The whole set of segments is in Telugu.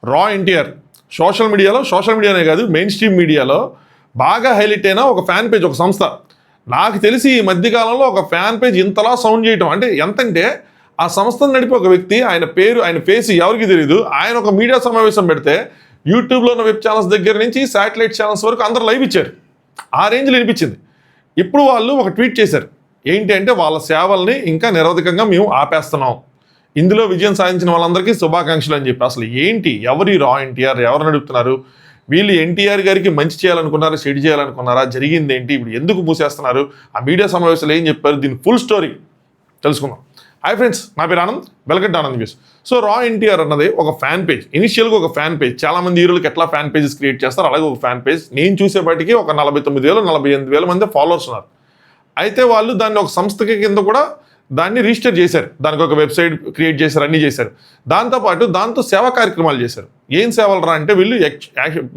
రా ఎన్టీఆర్ సోషల్ మీడియానే కాదు మెయిన్ స్ట్రీమ్ మీడియాలో బాగా హైలైట్ అయిన ఒక ఫ్యాన్ పేజ్, ఒక సంస్థ. నాకు తెలిసి ఈ మధ్యకాలంలో ఒక ఫ్యాన్ పేజ్ ఇంతలా సౌండ్ చేయటం అంటే ఎంతంటే, ఆ సంస్థను నడిపే ఒక వ్యక్తి, ఆయన పేరు, ఆయన ఫేస్ ఎవరికి తెలియదు. ఆయన ఒక మీడియా సమావేశం పెడితే యూట్యూబ్లో ఉన్న వెబ్ ఛానల్స్ దగ్గర నుంచి శాటిలైట్ ఛానల్స్ వరకు అందరూ లైవ్ ఇచ్చారు. ఆ రేంజ్లో వినిపించింది. ఇప్పుడు వాళ్ళు ఒక ట్వీట్ చేశారు. ఏంటి అంటే, వాళ్ళ సేవల్ని ఇంకా నిరవధికంగా మేము ఆపేస్తున్నాం, ఇందులో విజయం సాధించిన వాళ్ళందరికీ శుభాకాంక్షలు అని చెప్పి. అసలు ఏంటి, ఎవరి రా ఎన్టీఆర్, ఎవరు నడుపుతున్నారు, వీళ్ళు ఎన్టీఆర్ గారికి మంచి చేయాలనుకున్నారా, చెడు చేయాలనుకున్నారా, జరిగింది ఏంటి, ఇప్పుడు ఎందుకు మూసేస్తున్నారు, ఆ మీడియా సమావేశాలు ఏం చెప్పారు, దీని ఫుల్ స్టోరీ తెలుసుకుందాం. హాయ్ ఫ్రెండ్స్, నా పేరు Anand, welcome to Anand news. So రా ఎన్టీఆర్ అన్నది ఒక ఫ్యాన్ పేజ్, ఇనిషియల్గా ఒక ఫ్యాన్ పేజ్. చాలా మంది హీరోలకు ఎట్లా ఫ్యాన్ పేజెస్ క్రియేట్ చేస్తారు, అలాగే ఒక ఫ్యాన్ పేజ్. నేను చూసేపాటికి ఒక 49,000 48,000 మంది ఫాలోవర్స్ ఉన్నారు. అయితే వాళ్ళు దాన్ని ఒక సంస్థకి కింద కూడా దాన్ని రిజిస్టర్ చేశారు, దానికి ఒక వెబ్సైట్ క్రియేట్ చేశారు, అన్నీ చేశారు. దాంతోపాటు దాంతో సేవా కార్యక్రమాలు చేశారు. ఏం సేవలు రా అంటే, వీళ్ళు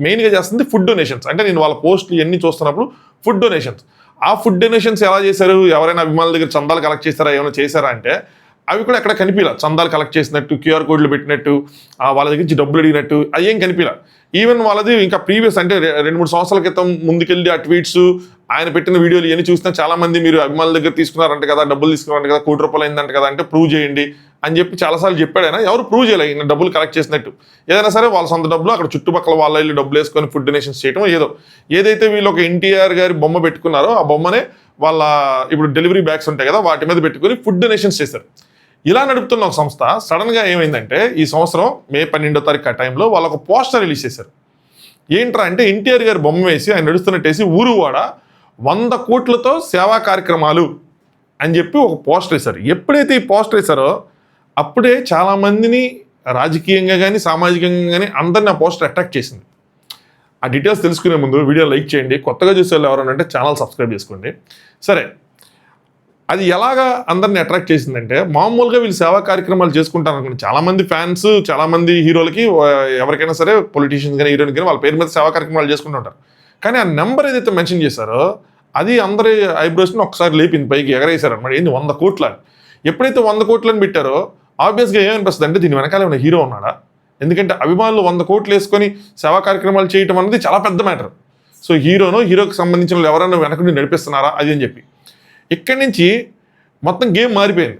మెయిన్గా చేస్తుంది ఫుడ్ డొనేషన్స్. అంటే నేను వాళ్ళ పోస్టులు ఇవన్నీ చూస్తున్నప్పుడు ఫుడ్ డొనేషన్స్. ఆ ఫుడ్ డొనేషన్స్ ఎలా చేశారు, ఎవరైనా అభిమానుల దగ్గర చందాలు కలెక్ట్ చేశారా, ఏమైనా చేశారా అంటే అవి కూడా ఎక్కడ కనిపించలే. చందాలు కలెక్ట్ చేసినట్టు, క్యూఆర్ కోడ్లు పెట్టినట్టు, వాళ్ళ దగ్గర నుంచి డబ్బులు అడిగినట్టు అది ఏం కనిపించలే. ఈవెన్ వాళ్ళది ఇంకా ప్రీవియస్ అంటే 2-3 సంవత్సరాల క్రితం ముందుకెళ్ళి ఆ ట్వీట్స్, ఆయన పెట్టిన వీడియోలు ఇవన్నీ చూసినా చాలా మంది, మీరు అభిమానుల దగ్గర తీసుకున్నారంట కదా, డబ్బులు తీసుకున్నారంట కదా, ₹1,00,00,000 అయిందంట కదా అంటే ప్రూవ్ చేయండి అని చెప్పి చాలాసార్లు చెప్పాడు. ఆయన ఎవరు ప్రూవ్ చేయలేదు ఈయన డబ్బులు కలెక్ట్ చేసినట్టు. ఏదైనా సరే వాళ్ళ సొంత డబ్బులు, అక్కడ చుట్టుపక్కల వాళ్ళ ఇల్లు డబ్బులు వేసుకొని ఫుడ్ డొనేషన్స్ చేయడం ఏదైతే వీళ్ళు ఒక ఎన్టీఆర్ గారి బొమ్మ పెట్టుకున్నారో ఆ బొమ్మనే వాళ్ళ ఇప్పుడు డెలివరీ బ్యాగ్స్ ఉంటాయి కదా, వాటి మీద పెట్టుకుని ఫుడ్ డొనేషన్స్ చేశారు. ఇలా నడుపుతున్న ఒక సంస్థ సడన్గా ఏమైందంటే, ఈ సంవత్సరం మే 12వ తారీఖు ఆ టైంలో వాళ్ళు ఒక పోస్టర్ రిలీజ్ చేశారు. ఏంట్రా అంటే, ఎన్టీఆర్ గారి బొమ్మ వేసి ఆయన నడుస్తున్నట్టేసి ఊరువాడ 100 కోట్లతో సేవా కార్యక్రమాలు అని చెప్పి ఒక పోస్టర్ వేశారు. ఎప్పుడైతే ఈ పోస్టర్ వేశారో అప్పుడే చాలామందిని రాజకీయంగా కానీ సామాజికంగా కానీ అందరినీ ఆ పోస్టర్ అట్రాక్ట్ చేసింది. ఆ డీటెయిల్స్ తెలుసుకునే ముందు వీడియో లైక్ చేయండి, కొత్తగా చూసే వాళ్ళు ఎవరైనా అంటే ఛానల్ సబ్స్క్రైబ్ చేసుకోండి. సరే, అది ఎలాగా అందరిని అట్రాక్ట్ చేసిందంటే, మామూలుగా వీళ్ళు సేవా కార్యక్రమాలు చేసుకుంటారు అనుకోండి. చాలామంది ఫ్యాన్స్, చాలామంది హీరోలకి, ఎవరికైనా సరే పొలిటీషియన్స్ కానీ హీరోయిన్ కానీ వాళ్ళ పేరు మీద సేవా కార్యక్రమాలు చేసుకుంటుంటారు. కానీ ఆ నెంబర్ ఏదైతే మెన్షన్ చేశారో అది అందరి ఐబ్రోస్ని ఒకసారి లేపింది, పైకి ఎగరేశారు అనమాట. ఏంది 100 కోట్ల. ఎప్పుడైతే 100 కోట్లని పెట్టారో ఆబ్వియస్గా ఏమనిపిస్తుంది అంటే, దీని వెనకాల ఏమైనా హీరో ఉన్నాడా? ఎందుకంటే అభిమానులు 100 కోట్లు వేసుకొని సేవా కార్యక్రమాలు చేయటం అనేది చాలా పెద్ద మ్యాటర్. సో హీరోకి సంబంధించిన వాళ్ళు ఎవరైనా వెనక నుండి నడిపిస్తున్నారా అది అని చెప్పి ఇక్కడి నుంచి మొత్తం గేమ్ మారిపోయింది.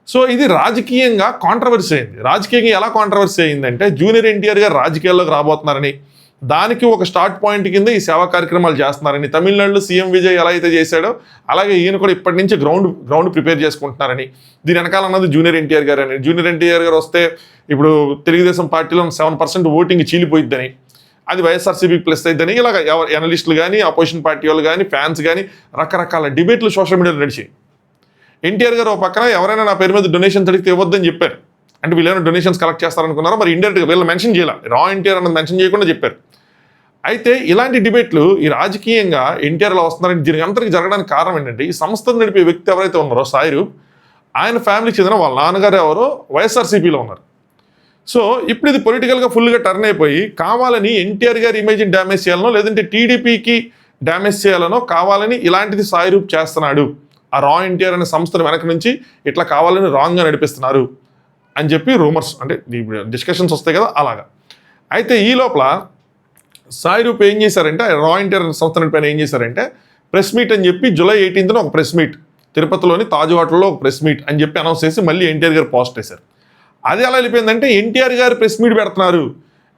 సో ఇది రాజకీయంగా కాంట్రవర్సీ అయింది. రాజకీయంగా ఎలా కాంట్రవర్సీ అయిందంటే, జూనియర్ ఎన్టీఆర్ గారు రాజకీయాల్లోకి రాబోతున్నారని, దానికి ఒక స్టార్ట్ పాయింట్ కింద ఈ సేవా కార్యక్రమాలు చేస్తున్నారని, తమిళనాడులో సీఎం విజయ్ ఎలా అయితే చేశాడో అలాగే ఈయన కూడా ఇప్పటి నుంచి గ్రౌండ్ ప్రిపేర్ చేసుకుంటున్నారని, దీని వెనకాల అన్నది జూనియర్ ఎన్టీఆర్ గారు అని. జూనియర్ ఎన్టీఆర్ గారు వస్తే ఇప్పుడు తెలుగుదేశం పార్టీలో 7% ఓటింగ్ చీలిపోయిద్దని, అది వైఎస్ఆర్సీపీ ప్లస్ అయిద్దని, ఇలాగ ఎనలిస్టులు కానీ, అపోజిషన్ పార్టీ వాళ్ళు కానీ, ఫ్యాన్స్ కానీ రకరకాల డిబేట్లు సోషల్ మీడియాలో నడిచాయి. ఎన్టీఆర్ గారు ఒక పక్కన ఎవరైనా నా పేరు మీద డొనేషన్స్ అడిగితే ఇవ్వద్దని చెప్పారు. అంటే వీళ్ళైనా డొనేషన్స్ కలెక్ట్ చేస్తారనుకున్నారా, మరి ఇండైరెక్ట్గా వీళ్ళు మెన్షన్ చేయాలి, రా ఎన్టీఆర్ అన్నది మెన్షన్ చేయకుండా చెప్పారు. అయితే ఇలాంటి డిబేట్లు ఈ రాజకీయంగా ఎన్టీఆర్లో వస్తున్నారని దీనికి అంతరికి జరగడానికి కారణం ఏంటంటే, ఈ సంస్థను నడిపే వ్యక్తి ఎవరైతే ఉన్నారో సాయి రూప్, ఆయన ఫ్యామిలీకి చెందిన వాళ్ళ నాన్నగారు ఎవరో వైఎస్ఆర్సీపీలో ఉన్నారు. సో ఇప్పుడు ఇది పొలిటికల్గా ఫుల్గా టర్న్ అయిపోయి, కావాలని ఎన్టీఆర్ గారి ఇమేజ్ని డ్యామేజ్ చేయాలనో, లేదంటే టీడీపీకి డ్యామేజ్ చేయాలనో కావాలని ఇలాంటిది సాయి రూప్ చేస్తున్నాడు, ఆ రా ఎన్టీఆర్ అనే సంస్థను వెనక నుంచి ఇట్లా కావాలని రాంగ్గా నడిపిస్తున్నారు అని చెప్పి రూమర్స్, అంటే డిస్కషన్స్ వస్తాయి కదా అలాగా. అయితే ఈ లోపల సాయి రూప్ ఏం చేశారంటే, రా ఎన్టీఆర్ సంస్థ పైన ఏం చేశారంటే, ప్రెస్ మీట్ అని చెప్పి July 18న ఒక ప్రెస్ మీట్, తిరుపతిలోని తాజ్ హోటల్లో ఒక ప్రెస్ మీట్ అని చెప్పి అనౌన్స్ చేసి మళ్ళీ ఎన్టీఆర్ గారు పోస్ట్ వేశారు. అది ఎలా వెళ్ళిపోయిందంటే, ఎన్టీఆర్ గారు ప్రెస్ మీట్ పెడుతున్నారు,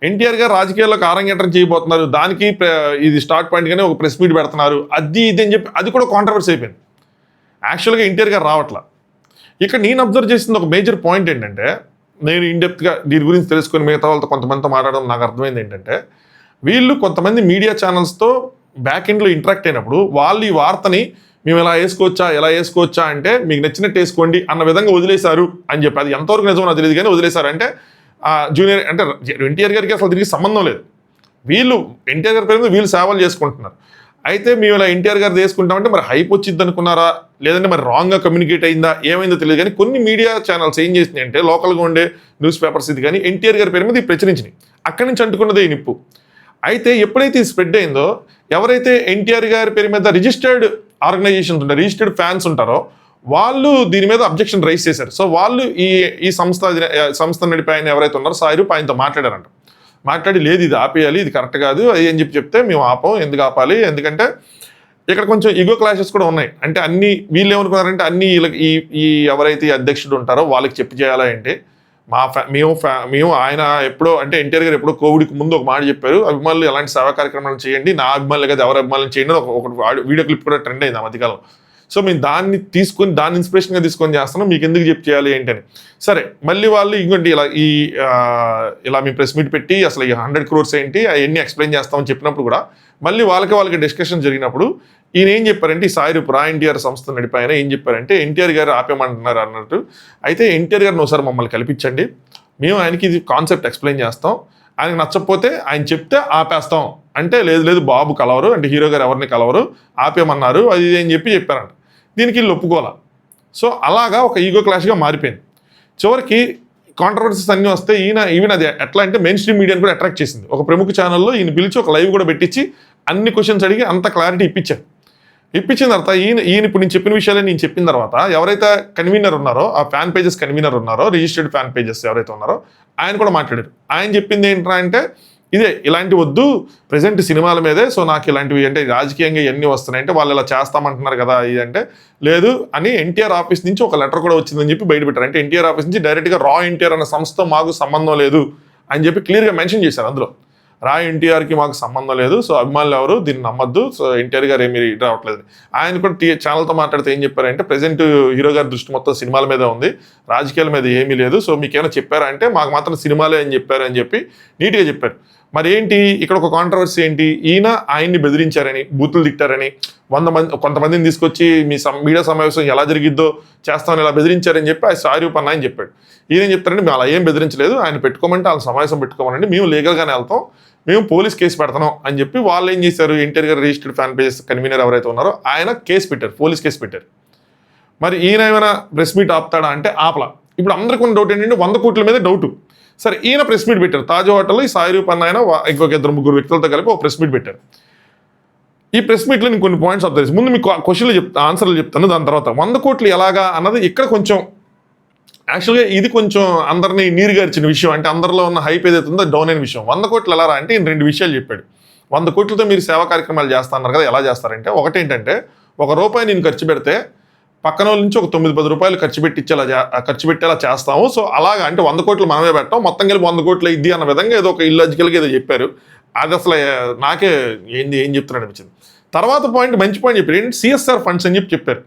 ఎన్టీఆర్ గారు రాజకీయాల్లో అరంగేట్రం చేయబోతున్నారు, దానికి ఇది స్టార్ట్ పాయింట్గానే ఒక ప్రెస్ మీట్ పెడుతున్నారు, అది ఇది అని చెప్పి అది కూడా కాంట్రవర్సీ అయిపోయింది. యాక్చువల్గా ఎన్టీఆర్ గారు రావట్లా. ఇక్కడ నేను అబ్జర్వ్ చేసింది ఒక మేజర్ పాయింట్ ఏంటంటే, నేను ఇన్డెప్త్గా దీని గురించి తెలుసుకొని మిగతా వాళ్ళతో కొంతమందితో మాట్లాడడం నాకు అర్థమైంది ఏంటంటే, వీళ్ళు కొంతమంది మీడియా ఛానల్స్తో బ్యాక్ ఎండ్లో ఇంటరాక్ట్ అయినప్పుడు వాళ్ళు ఈ వార్తని మేము ఎలా వేసుకోవచ్చా అంటే, మీకు నచ్చినట్టు వేసుకోండి అన్న విధంగా వదిలేశారు అని చెప్పి. అది ఎంతవరకు నిజమో నాకు తెలియదు కానీ వదిలేశారు. అంటే జూనియర్ అంటే ఎన్టీఆర్ గారికి అసలు దీనికి సంబంధం లేదు, వీళ్ళు ఎన్టీఆర్ గారి పేరు మీద వీళ్ళు సేవలు చేసుకుంటున్నారు. అయితే మేము ఇలా ఎన్టీఆర్ గారు చేసుకుంటామంటే మరి హైప్ వచ్చింది అనుకున్నారా, లేదంటే మరి రాంగ్గా కమ్యూనికేట్ అయిందా, ఏమైందో తెలియదు. కానీ కొన్ని మీడియా ఛానల్స్ ఏం చేసినాయి అంటే, లోకల్గా ఉండే న్యూస్ పేపర్స్ ఇది కానీ ఎన్టీఆర్ గారి పేరు మీద ప్రచురించినాయి. అక్కడి నుంచి అంటుకున్నదే ఈ నిప్పు. అయితే ఎప్పుడైతే ఇది స్ప్రెడ్ అయిందో, ఎవరైతే ఎన్టీఆర్ గారి పేరు మీద రిజిస్టర్డ్ ఆర్గనైజేషన్స్ ఉంటారో, రిజిస్టర్డ్ ఫ్యాన్స్ ఉంటారో, వాళ్ళు దీని మీద అబ్జెక్షన్ రైజ్ చేశారు. సో వాళ్ళు ఈ సంస్థ నడిపే ఆయన ఎవరైతే ఉన్నారో సాయిరూప్ ఆయనతో మాట్లాడారంట. మాట్లాడి లేదు ఇది ఆపేయాలి, ఇది కరెక్ట్ కాదు అది అని చెప్తే మేము ఆపం, ఎందుకు ఆపాలి, ఎందుకంటే ఇక్కడ కొంచెం ఈగో క్లాషెస్ కూడా ఉన్నాయి. అంటే అన్ని వీళ్ళు ఏమనుకున్నారంటే అన్ని ఈ ఎవరైతే అధ్యక్షుడు ఉంటారో వాళ్ళకి చెప్పి చేయాలా ఏంటి, మేము ఆయన ఎప్పుడో అంటే ఎన్టీఆర్ గారు ఎప్పుడో కోవిడ్కి ముందు ఒక మాట చెప్పారు, అభిమానులు ఎలాంటి సేవా కార్యక్రమాలు చేయండి, నా అభిమానులు కదా ఎవరి అభిమానులు చేయండి, ఒక వీడియో క్లిప్ కూడా ట్రెండ్ అయింది ఆ మధ్యకాలం. సో మేము దాన్ని ఇన్స్పిరేషన్గా తీసుకొని చేస్తున్నాం, మీకు ఎందుకు చెప్పి చేయాలి ఏంటని. సరే మళ్ళీ వాళ్ళు ఇంకోటి ఇలా మేము ప్రెస్ మీట్ పెట్టి అసలు ఈ 100 crores ఏంటి అవన్నీ ఎక్స్ప్లెయిన్ చేస్తామని చెప్పినప్పుడు కూడా మళ్ళీ వాళ్ళకి డిస్కషన్ జరిగినప్పుడు ఈయన ఏం చెప్పారంటే ఈ సాయిరూప్ ఎన్టీఆర్ సంస్థ నడిపాయన ఏం చెప్పారంటే ఎన్టీఆర్ గారు ఆపేయమంటున్నారు అన్నట్టు. అయితే ఎన్టీఆర్ గారిని ఒకసారి మమ్మల్ని కల్పించండి, మేము ఆయనకి ఇది కాన్సెప్ట్ ఎక్స్ప్లెయిన్ చేస్తాం, ఆయనకు నచ్చకపోతే ఆయన చెప్తే ఆపేస్తాం అంటే లేదు బాబు కలవరు అంటే హీరో గారు ఎవరిని కలవరు ఆపేయమన్నారు అది అని చెప్పారంట. దీనికి వీళ్ళు ఒప్పుకోవాలి. సో అలాగా ఒక ఈగో క్లాష్గా మారిపోయింది. చివరికి కాంట్రవర్సీస్ అన్నీ వస్తే ఈవెన్ అది ఎట్లా అంటే మెయిన్ స్ట్రీమ్ మీడియాని కూడా అట్రాక్ట్ చేసింది. ఒక ప్రముఖ ఛానల్లో ఈయన పిలిచి ఒక లైవ్ కూడా పెట్టించి అన్ని క్వశ్చన్స్ అడిగి అంత క్లారిటీ ఇప్పించిన తర్వాత ఈయన ఇప్పుడు నేను చెప్పిన విషయాలే నేను చెప్పిన తర్వాత ఎవరైతే కన్వీనర్ ఉన్నారో ఆ ఫ్యాన్ పేజెస్ కన్వీనర్ ఉన్నారో రిజిస్టర్డ్ ఫ్యాన్ పేజెస్ ఎవరైతే ఉన్నారో ఆయన కూడా మాట్లాడారు. ఆయన చెప్పింది ఏంటంటే ఇదే ఇలాంటి వద్దు ప్రజెంట్ సినిమాల మీదే, సో నాకు ఇలాంటివి అంటే రాజకీయంగా ఇవన్నీ వస్తున్నాయి అంటే వాళ్ళు ఇలా చేస్తామంటున్నారు కదా ఇదంటే లేదు అని ఎన్టీఆర్ ఆఫీస్ నుంచి ఒక లెటర్ కూడా వచ్చిందని చెప్పి బయటపెట్టారు. అంటే ఎన్టీఆర్ ఆఫీస్ నుంచి డైరెక్ట్గా ఎన్టీఆర్ అనే సంస్థతో మాకు సంబంధం లేదు అని చెప్పి క్లియర్గా మెన్షన్ చేశారు. అందులో ఎన్టీఆర్కి మాకు సంబంధం లేదు, సో అభిమానులు ఎవరు దీన్ని నమ్మద్దు, సో ఎన్టీఆర్ గారు ఏమీ రావట్లేదు. ఆయన కూడా ఛానల్తో మాట్లాడితే ఏం చెప్పారంటే ప్రజెంట్ హీరో గారి దృష్టి మొత్తం సినిమాల మీద ఉంది, రాజకీయాల మీద ఏమీ లేదు, సో మీకు ఏమైనా చెప్పారా అంటే మాకు మాత్రం సినిమాలే అని చెప్పారు అని చెప్పి నీట్గా చెప్పారు. మరి ఏంటి ఇక్కడ ఒక కాంట్రవర్సీ ఏంటి, ఆయన్ని బెదిరించారని బూతులు తిట్టారని కొంతమందిని తీసుకొచ్చి మీ మీడియా సమావేశం ఎలా జరిగిద్దో చేస్తామని ఇలా బెదిరించారని చెప్పి ఆయన సాయిరూప్ అన్న ఆయన చెప్పాడు. ఈయన చెప్తారంటే మేము అలా ఏం బెదిరించలేదు, ఆయన పెట్టుకోమంటే వాళ్ళ సమావేశం పెట్టుకోమనండి, మేము లీగల్గానే వెళ్తాం, మేము పోలీస్ కేసు పెడతాం అని చెప్పి వాళ్ళు ఏం చేశారు ఎన్టీఆర్ గారు రిజిస్టర్డ్ ఫ్యాన్ పేజెస్ కన్వీనర్ ఎవరైతే ఉన్నారో ఆయన కేసు పెట్టారు, పోలీస్ కేసు పెట్టారు. మరి ఈయన ఏమైనా ప్రెస్ మీట్ ఆపుతాడా అంటే ఆపలా. ఇప్పుడు అందరికీ ఉన్న డౌట్ ఏంటంటే 100 కోట్ల మీద డౌట్. సరే ఈయన ప్రెస్ మీట్ పెట్టారు తాజ్ హోటల్లో, ఈ సాయిరూప్ అన్న ఆయన ఇంకొక 2-3 వ్యక్తులతో కలిపి ఒక ప్రెస్ మీట్ పెట్టారు. ఈ ప్రెస్ మీట్లో నేను కొన్ని పాయింట్స్ అబ్జర్వ్ చేసి ముందు మీకు క్వశ్చన్లు ఆన్సర్లు చెప్తాను, దాని తర్వాత 100 కోట్లు ఎలాగా అన్నది ఇక్కడ కొంచెం యాక్చువల్గా ఇది కొంచెం అందరినీ నీరుగార్చిన విషయం, అంటే అందరిలో ఉన్న హైప్ ఏదైతే ఉందో డౌన్ అయిన విషయం. 100 కోట్లు ఎలా అంటే ఈయన 2 విషయాలు చెప్పాడు. 100 కోట్లతో మీరు సేవా కార్యక్రమాలు చేస్తున్నారు కదా, ఎలా చేస్తారంటే ఒకటేంటంటే ₹1 నేను ఖర్చు పెడితే పక్కన వాళ్ళ నుంచి ఒక 9-10 రూపాయలు ఖర్చు పెట్టేలా చేస్తాము. సో అలాగా అంటే 100 కోట్లు మనమే పెట్టాం, మొత్తం కలిపి 100 కోట్లు ఇద్ది అన్న విధంగా ఏదో ఒక ఇల్లాజికల్గా ఏదో చెప్పారు. అది అసలు నాకే ఏం చెప్తున్నాడు అనిపించింది. తర్వాత మంచి పాయింట్ చెప్పారు ఏంటంటే CSR ఫండ్స్ అని చెప్పారు.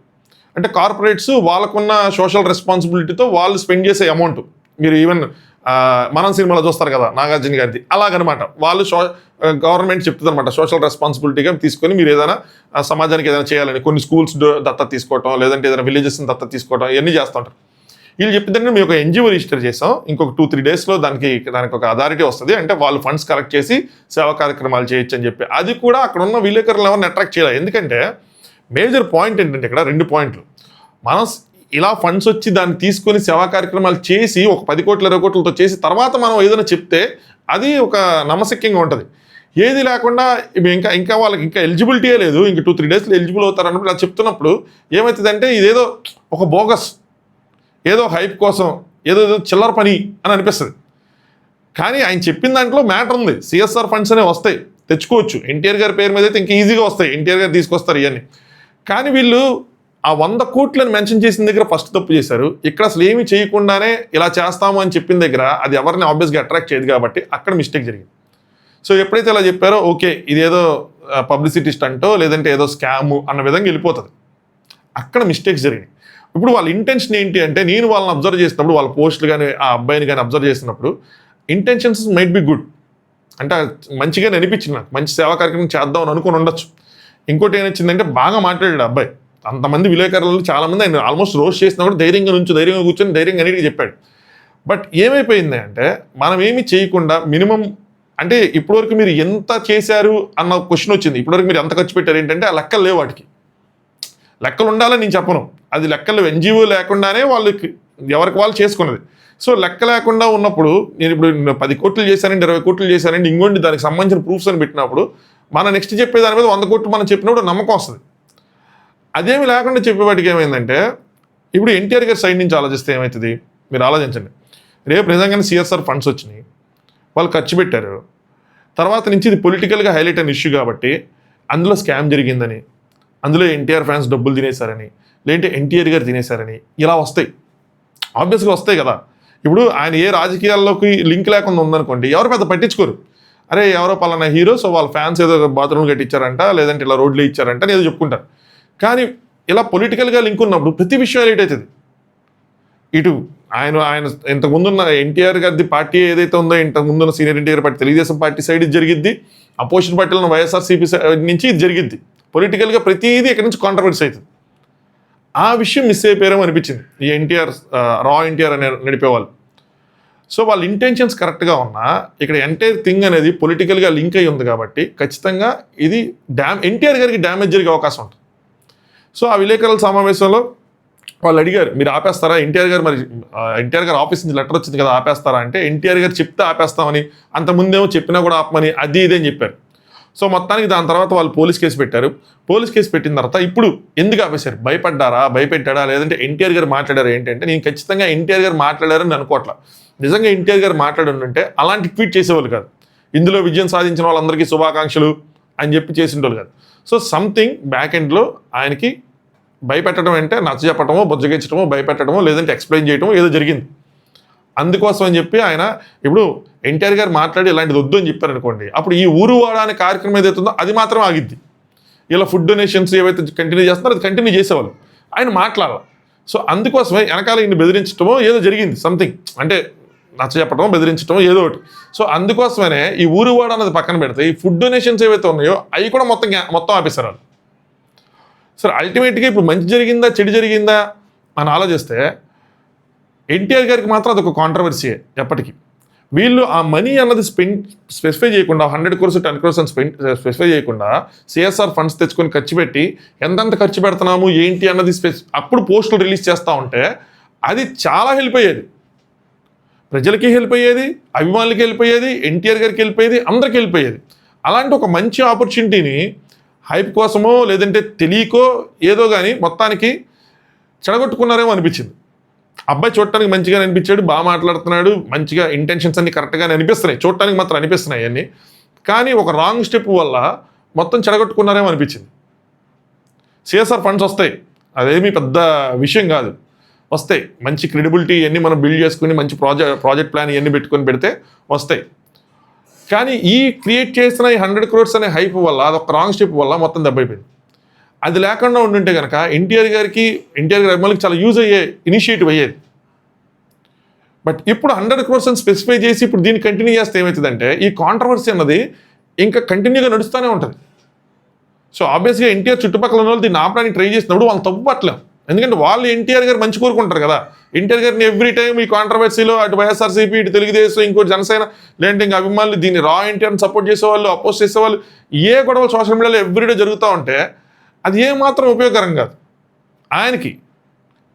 అంటే కార్పొరేట్స్ వాళ్ళకున్న సోషల్ రెస్పాన్సిబిలిటీతో వాళ్ళు స్పెండ్ చేసే అమౌంట్, మీరు ఈవెన్ మనం సినిమాలో చూస్తారు కదా నాగార్జున గారిది, అలాగనమాట వాళ్ళు గవర్నమెంట్ చెప్తుంది అనమాట సోషల్ రెస్పాన్సిబిలిటీగా తీసుకొని మీరు ఏదైనా సమాజానికి ఏదైనా చేయాలని కొన్ని స్కూల్స్ దత్తత తీసుకోవటం, లేదంటే ఏదైనా విలేజెస్ని దత్తత తీసుకోవటం ఇవన్నీ చేస్తుంటారు. వీళ్ళు చెప్పిందంటే మేము ఒక NGO రిజిస్టర్ చేసాం, ఇంకొక 2-3 డేస్లో దానికి ఒక అథారిటీ వస్తుంది, అంటే వాళ్ళు ఫండ్స్ కలెక్ట్ చేసి సేవా కార్యక్రమాలు చేయొచ్చు అని చెప్పి. అది కూడా అక్కడ ఉన్న విలేకరులు ఎవరిని అట్రాక్ట్ చేయాలి. ఎందుకంటే మేజర్ పాయింట్ ఏంటంటే ఇక్కడ 2 పాయింట్లు, మనం ఇలా ఫండ్స్ వచ్చి దాన్ని తీసుకొని సేవా కార్యక్రమాలు చేసి ఒక 10 కోట్ల 20 కోట్లతో చేసి తర్వాత మనం ఏదైనా చెప్తే అది ఒక నమ్మశక్యంగా ఉంటుంది. ఏది లేకుండా ఇంకా వాళ్ళకి ఇంకా ఎలిజిబిలిటీయే లేదు, ఇంక 2-3 డేస్లో ఎలిజిబుల్ అవుతారన్నప్పుడు అది చెప్తున్నప్పుడు ఏమవుతుందంటే ఇదేదో ఒక బోగస్, ఏదో హైప్ కోసం ఏదో చిల్లర పని అని అనిపిస్తుంది. కానీ ఆయన చెప్పిన దాంట్లో మ్యాటర్ ఉంది, CSR ఫండ్స్ అనేవి వస్తాయి, తెచ్చుకోవచ్చు. ఎన్టీఆర్ గారి పేరు మీద అయితే ఇంకా ఈజీగా వస్తాయి, ఎన్టీఆర్ గారు తీసుకొస్తారు ఇవన్నీ. కానీ వీళ్ళు ఆ 100 కోట్లను మెన్షన్ చేసిన దగ్గర ఫస్ట్ తప్పు చేశారు. ఇక్కడ అసలు ఏమీ చేయకుండానే ఇలా చేస్తాము అని చెప్పిన దగ్గర అది ఎవరిని ఆబ్వియస్గా అట్రాక్ట్ చేయదు కాబట్టి అక్కడ మిస్టేక్ జరిగింది. సో ఎప్పుడైతే ఇలా చెప్పారో ఓకే ఇదేదో పబ్లిసిటీ స్టంటో లేదంటే ఏదో స్కాము అన్న విధంగా వెళ్ళిపోతుంది, అక్కడ మిస్టేక్స్ జరిగినాయి. ఇప్పుడు వాళ్ళ ఇంటెన్షన్ ఏంటి అంటే నేను వాళ్ళని అబ్జర్వ్ చేసినప్పుడు వాళ్ళ పోస్టులు కానీ ఆ అబ్బాయిని కానీ అబ్జర్వ్ చేసినప్పుడు ఇంటెన్షన్స్ మైట్ బి గుడ్, అంటే మంచిగానే అనిపించింది నాకు, మంచి సేవా కార్యక్రమం చేద్దాం అని అనుకుని ఉండొచ్చు. ఇంకోటి ఏమొచ్చిందంటే బాగా మాట్లాడాడు అబ్బాయి, అంతమంది విలేకరులు చాలామంది ఆయన ఆల్మోస్ట్ రోస్ట్ చేసినా కూడా ధైర్యంగా కూర్చొని ధైర్యంగా అన్నిటికీ చెప్పాడు. బట్ ఏమైపోయింది అంటే మనం ఏమి చేయకుండా మినిమం అంటే ఇప్పటివరకు మీరు ఎంత చేశారు అన్న క్వశ్చన్ వచ్చింది. ఇప్పటివరకు మీరు ఎంత ఖర్చు పెట్టారు ఏంటంటే ఆ లెక్కలు లేవు, వాటికి లెక్కలు ఉండాలని నేను చెప్పను, అది లెక్కలు NGO లేకుండానే వాళ్ళకి ఎవరికి వాళ్ళు చేసుకున్నది. సో లెక్క లేకుండా ఉన్నప్పుడు నేను ఇప్పుడు 10 కోట్లు చేశానండి 20 కోట్లు చేశానండి ఇంకోటి దానికి సంబంధించిన ప్రూఫ్స్ అని పెట్టినప్పుడు మన నెక్స్ట్ చెప్పే దాని మీద 100 కోట్లు మనం చెప్పినప్పుడు నమ్మకం వస్తుంది. అదేమి లేకుండా చెప్పేవాటికి ఏమైందంటే ఇప్పుడు ఎన్టీఆర్ గారి సైడ్ నుంచి ఆలోచిస్తే ఏమవుతుంది మీరు ఆలోచించండి. రేపు నిజంగానే సిఎస్ఆర్ ఫండ్స్ వచ్చినాయి, వాళ్ళు ఖర్చు పెట్టారు, తర్వాత నుంచి ఇది పొలిటికల్గా హైలైట్ అయిన ఇష్యూ కాబట్టి అందులో స్కామ్ జరిగిందని, అందులో ఎన్టీఆర్ ఫ్యాన్స్ డబ్బులు తినేశారని, లేదంటే ఎన్టీఆర్ గారు తినేశారని ఇలా వస్తాయి, ఆబ్వియస్గా వస్తాయి కదా. ఇప్పుడు ఆయన ఏ రాజకీయాల్లోకి లింక్ లేకుండా ఉందనుకోండి, ఎవరు పెద్ద పట్టించుకోరు. అరే ఎవరో పలానా హీరో, సో వాళ్ళ ఫ్యాన్స్ ఏదో బాత్రూమ్ కట్టించారంట, లేదంటే ఇలా రోడ్లు ఇచ్చారంట అని ఏదో చెప్పుకుంటారు. కానీ ఇలా పొలిటికల్గా లింక్ ఉన్నప్పుడు ప్రతి విషయం హైలైట్ అవుతుంది. ఇటు ఆయన ఆయన ఇంతకుముందున్న ఎన్టీఆర్ గారి పార్టీ ఏదైతే ఉందో, ఇంతకుముందున్న senior NTR party Telugu Desam party side ఇది జరిగిద్ది, అపోజిషన్ పార్టీలో వైఎస్ఆర్సీపీ సైడ్ నుంచి ఇది జరిగిద్ది. పొలిటికల్గా ప్రతిదీ ఇక్కడ నుంచి కాంట్రవర్సీ అవుతుంది. ఆ విషయం మిస్ అయిపోయారేమో అనిపించింది ఈ ఎన్టీఆర్ రా ఎన్టీఆర్ అనే నడిపేవాళ్ళు. సో వాళ్ళ ఇంటెన్షన్స్ కరెక్ట్గా ఉన్నా ఇక్కడ ఎంటైర్ థింగ్ అనేది పొలిటికల్గా లింక్ అయి ఉంది కాబట్టి ఖచ్చితంగా ఇది ఎన్టీఆర్ గారికి డ్యామేజ్ జరిగే అవకాశం ఉంటుంది. సో ఆ విలేకరుల సమావేశంలో వాళ్ళు అడిగారు, మీరు ఆపేస్తారా ఎన్టీఆర్ గారు, మరి ఎన్టీఆర్ గారు ఆఫీస్ నుంచి లెటర్ వచ్చింది కదా ఆపేస్తారా అంటే, ఎన్టీఆర్ గారు చెప్తే ఆపేస్తామని, అంతకుముందేమో చెప్పినా కూడా ఆపమని అది ఇదే అని చెప్పారు. సో మొత్తానికి దాని తర్వాత వాళ్ళు పోలీస్ కేసు పెట్టారు. పోలీస్ కేసు పెట్టిన తర్వాత ఇప్పుడు ఎందుకు ఆపేశారు, భయపడ్డారా, భయపెట్టాడా, లేదంటే ఎన్టీఆర్ గారు మాట్లాడారు ఏంటంటే, నేను ఖచ్చితంగా ఎన్టీఆర్ గారు మాట్లాడారని అనుకోవట్లా. నిజంగా ఎన్టీఆర్ గారు మాట్లాడి ఉంటే అలాంటి ట్వీట్ చేసేవాళ్ళు కాదు, ఇందులో విజయం సాధించిన వాళ్ళందరికీ శుభాకాంక్షలు అని చెప్పి చేసిండోళ్ళు కాదు. సో సంథింగ్ బ్యాక్ ఎండ్లో ఆయనకి భయపెట్టడం అంటే నచ్చ చెప్పటమో, బుజ్జగించడమో, భయపెట్టడమో, లేదంటే ఎక్స్ప్లెయిన్ చేయడమో ఏదో జరిగింది. అందుకోసం అని చెప్పి ఆయన ఇప్పుడు ఎన్టీఆర్ గారు మాట్లాడి ఇలాంటిది వద్దు అని చెప్పారు అనుకోండి, అప్పుడు ఈ ఊరు వాడ అనే కార్యక్రమం ఏదైతే ఉందో అది మాత్రం ఆగిద్ది. ఇలా ఫుడ్ డొనేషన్స్ ఏవైతే కంటిన్యూ చేస్తున్నారో అది కంటిన్యూ చేసేవాళ్ళు, ఆయన మాట్లాడాలి. సో అందుకోసమే వెనకాల ఈయన బెదిరించడమో ఏదో జరిగింది, సంథింగ్ అంటే నచ్చ చెప్పడమో బెదిరించడమో ఏదో ఒకటి. సో అందుకోసమనే ఈ ఊరు వాడ అన్నది పక్కన పెడితే ఈ ఫుడ్ డొనేషన్స్ ఏవైతే ఉన్నాయో అవి కూడా మొత్తం ఆపేశారు వాళ్ళు. సరే అల్టిమేట్గా ఇప్పుడు మంచి జరిగిందా చెడు జరిగిందా అని ఆలోచిస్తే ఎన్టీఆర్ గారికి మాత్రం అదొక కాంట్రవర్సీ ఎప్పటికీ. వీళ్ళు ఆ మనీ అన్నది స్పెసిఫై చేయకుండా 100 crores 10 crores అని స్పెసిఫై చేయకుండా సిఎస్ఆర్ ఫండ్స్ తెచ్చుకొని ఖర్చు పెట్టి ఎంతెంత ఖర్చు పెడుతున్నాము ఏంటి అన్నది అప్పుడు పోస్టులు రిలీజ్ చేస్తూ ఉంటే అది చాలా హెల్ప్ అయ్యేది, ప్రజలకి హెల్ప్ అయ్యేది, అభిమానులకి హెల్ప్ అయ్యేది, ఎన్టీఆర్ గారికి హెల్ప్ అయ్యేది, అందరికీ హెల్ప్ అయ్యేది. అలాంటి ఒక మంచి ఆపర్చునిటీని హైప్ కోసమో లేదంటే తెలియకో ఏదో కానీ మొత్తానికి చెడగొట్టుకున్నారేమో అనిపించింది. అబ్బాయి చూడటానికి మంచిగానే అనిపించాడు, బాగా మాట్లాడుతున్నాడు, మంచిగా ఇంటెన్షన్స్ అన్ని కరెక్ట్గానే అనిపిస్తున్నాయి, చూడటానికి మాత్రం అనిపిస్తున్నాయి అన్నీ. కానీ ఒక రాంగ్ స్టెప్ వల్ల మొత్తం చెడగొట్టుకున్నారేమో అనిపించింది. సిఎస్ఆర్ ఫండ్స్ వస్తాయి, అదేమీ పెద్ద విషయం కాదు, వస్తాయి. మంచి క్రెడిబిలిటీ ఇవన్నీ మనం బిల్డ్ చేసుకుని మంచి ప్రాజెక్ట్ ప్లాన్ ఇవన్నీ పెట్టుకొని పెడితే వస్తాయి. కానీ ఈ క్రియేట్ చేసిన ఈ 100 crores అనే హైప్ వల్ల అదొక రాంగ్ స్టెప్ వల్ల మొత్తం దెబ్బైపోయింది. అది లేకుండా ఉండుంటే కనుక ఎన్టీఆర్ గారి అభిమానులకి చాలా యూజ్ అయ్యే ఇనిషియేటివ్ అయ్యేది. బట్ ఇప్పుడు 100 crores అని స్పెసిఫై చేసి ఇప్పుడు దీన్ని కంటిన్యూ చేస్తే ఏమవుతుందంటే ఈ కాంట్రవర్సీ అన్నది ఇంకా కంటిన్యూగా నడుస్తూనే ఉంటుంది. సో ఆబ్వియస్గా ఎన్టీఆర్ చుట్టుపక్కల ఉన్న వాళ్ళు దీన్ని ఆపడానికి ట్రై చేసినప్పుడు వాళ్ళు తప్పు పట్టలేము, ఎందుకంటే వాళ్ళు ఎన్టీఆర్ గారు మంచి కోరుకుంటారు కదా. ఎన్టీఆర్ గారిని ఎవ్రీ టైం ఈ కాంట్రవర్సీలో అటు వైఎస్ఆర్సీపీ, ఇటు తెలుగుదేశం, ఇంకోటి జనసేన, లేదంటే ఇంకా అభిమానులు దీన్ని రా ఎన్టీఆర్ని సపోర్ట్ చేసేవాళ్ళు, అపోజ్ చేసేవాళ్ళు, ఏ గొడవలు సోషల్ మీడియాలో ఎవ్రీడే జరుగుతూ ఉంటే అది ఏమాత్రం ఉపయోగకరం కాదు. ఆయనకి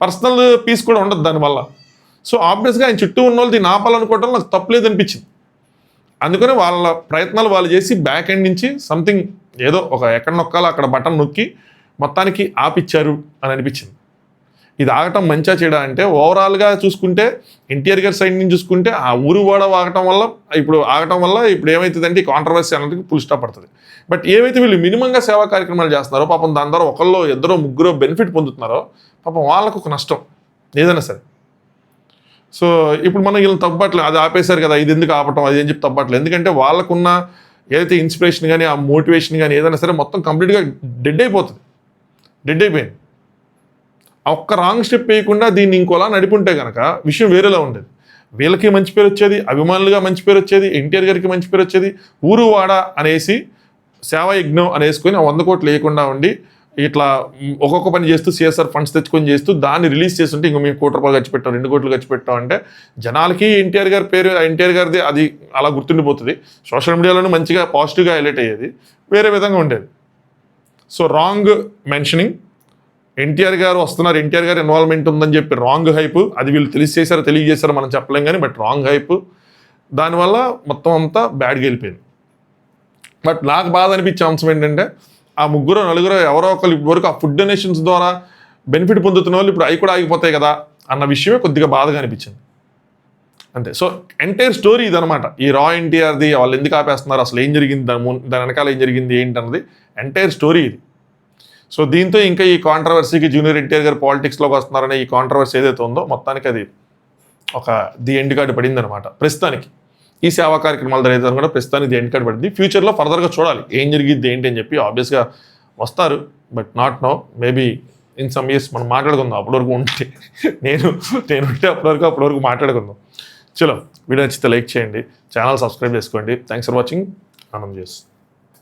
పర్సనల్ పీస్ కూడా ఉండదు దానివల్ల. సో ఆబ్వియస్గా ఆయన చుట్టూ ఉన్న వాళ్ళు దీన్ని ఆపాలనుకోవడం నాకు తప్పలేదు అనిపించింది. అందుకని వాళ్ళ ప్రయత్నాలు వాళ్ళు చేసి బ్యాక్ ఎండ్ నుంచి సంథింగ్ ఏదో ఒక ఎక్కడ నొక్కాలో అక్కడ బటన్ నొక్కి మొత్తానికి ఆపిచ్చారు అని అనిపించింది. ఇది ఆగటం మంచిగా చేయడా అంటే ఓవరాల్గా చూసుకుంటే ఎన్టీఆర్ గారి సైడ్ నుంచి చూసుకుంటే ఆ ఊరు వాడ ఆగటం వల్ల ఇప్పుడు ఏమవుతుందంటే ఈ కాంట్రవర్సీ అనేది ఫుల్ స్టాప్ పడుతుంది. బట్ ఏవైతే వీళ్ళు మినిమంగా సేవా కార్యక్రమాలు చేస్తున్నారో పాపం దాని ద్వారా ఒకళ్ళు ఇద్దరు ముగ్గురు బెనిఫిట్ పొందుతున్నారో పాపం వాళ్ళకు ఒక నష్టం ఏదైనా సరే. సో ఇప్పుడు మనం వీళ్ళని తప్పట్లేదు, అది ఆపేశారు కదా ఇది ఎందుకు ఆపటం అది ఏం చెప్పి తప్పట్లేదు, ఎందుకంటే వాళ్ళకున్న ఏదైతే ఇన్స్పిరేషన్ కానీ ఆ మోటివేషన్ కానీ ఏదైనా సరే మొత్తం కంప్లీట్గా డెడ్ అయిపోయింది. ఒక్క రాంగ్ స్టెప్ వేయకుండా దీన్ని ఇంకోలా నడిపుంటే కనుక విషయం వేరేలా ఉండేది. వీళ్ళకి మంచి పేరు వచ్చేది, అభిమానులుగా మంచి పేరు వచ్చేది, ఎన్టీఆర్ గారికి మంచి పేరు వచ్చేది. ఊరు వాడ అనేసి సేవా యజ్ఞం అనేసుకొని 100 కోట్లు వేయకుండా ఉండి ఇట్లా ఒక్కొక్క పని చేస్తూ సిఎస్ఆర్ ఫండ్స్ తెచ్చుకొని చేస్తూ దాన్ని రిలీజ్ చేస్తుంటే ఇంక మేము 1 కోటి రూపాయలు ఖర్చు పెట్టాం 2 కోట్లు ఖర్చు పెట్టాం అంటే జనాలకి ఎన్టీఆర్ గారి పేరు ఎన్టీఆర్ గారిది అది అలా గుర్తుండిపోతుంది. సోషల్ మీడియాలోనూ మంచిగా పాజిటివ్గా హైలైట్ అయ్యేది, వేరే విధంగా ఉండేది. సో రాంగ్ మెన్షనింగ్, ఎన్టీఆర్ గారు వస్తున్నారు, ఎన్టీఆర్ గారు ఇన్వాల్వ్మెంట్ ఉందని చెప్పి రాంగ్ హైప్, అది వీళ్ళు తెలియజేశారో మనం చెప్పలేం కానీ బట్ రాంగ్ హైప్, దానివల్ల మొత్తం అంతా బ్యాడ్గా వెళ్ళిపోయింది. బట్ నాకు బాధ అనిపించే అంశం ఏంటంటే ఆ 3-4 ఎవరో ఒకరు ఇప్పటివరకు ఆ ఫుడ్ డొనేషన్స్ ద్వారా బెనిఫిట్ పొందుతున్న వాళ్ళు ఇప్పుడు అవి కూడా ఆగిపోతాయి కదా అన్న విషయమే కొద్దిగా బాధగా అనిపించింది అంతే. సో ఎంటైర్ స్టోరీ ఇదనమాట. ఈ రా ఎన్టీఆర్ది వాళ్ళు ఎందుకు ఆపేస్తున్నారు, అసలు ఏం జరిగింది, దాని వెనకాల ఏం జరిగింది ఏంటి అన్నది ఎంటైర్ స్టోరీ ఇది. సో దీంతో ఇంకా ఈ కాంట్రవర్సీకి జూనియర్ ఎన్టీఆర్ గారు పాలిటిక్స్లోకి వస్తున్నారనే ఈ కాంట్రవర్సీ ఏదైతే ఉందో మొత్తానికి అది ఒక ది ఎండ్ కార్డు పడింది అనమాట ప్రస్తుతానికి. ఈ సేవా కార్యక్రమాల ద్వారా కూడా ప్రస్తుతానికి ది ఎండ్ కార్డు పడింది. ఫ్యూచర్లో ఫర్దర్గా చూడాలి ఏం జరిగింది ఏంటి అని చెప్పి. ఆబ్వియస్గా వస్తారు, but not no, maybe in some years మనం మాట్లాడుకుందాం. అప్పటి వరకు ఉంటే నేను ఉంటే అప్పటి వరకు మాట్లాడుకుందాం. చలో, వీడియో నచ్చితే లైక్ చేయండి, ఛానల్ సబ్స్క్రైబ్ చేసుకోండి. Thanks for watching. ఆనంద్ చేసి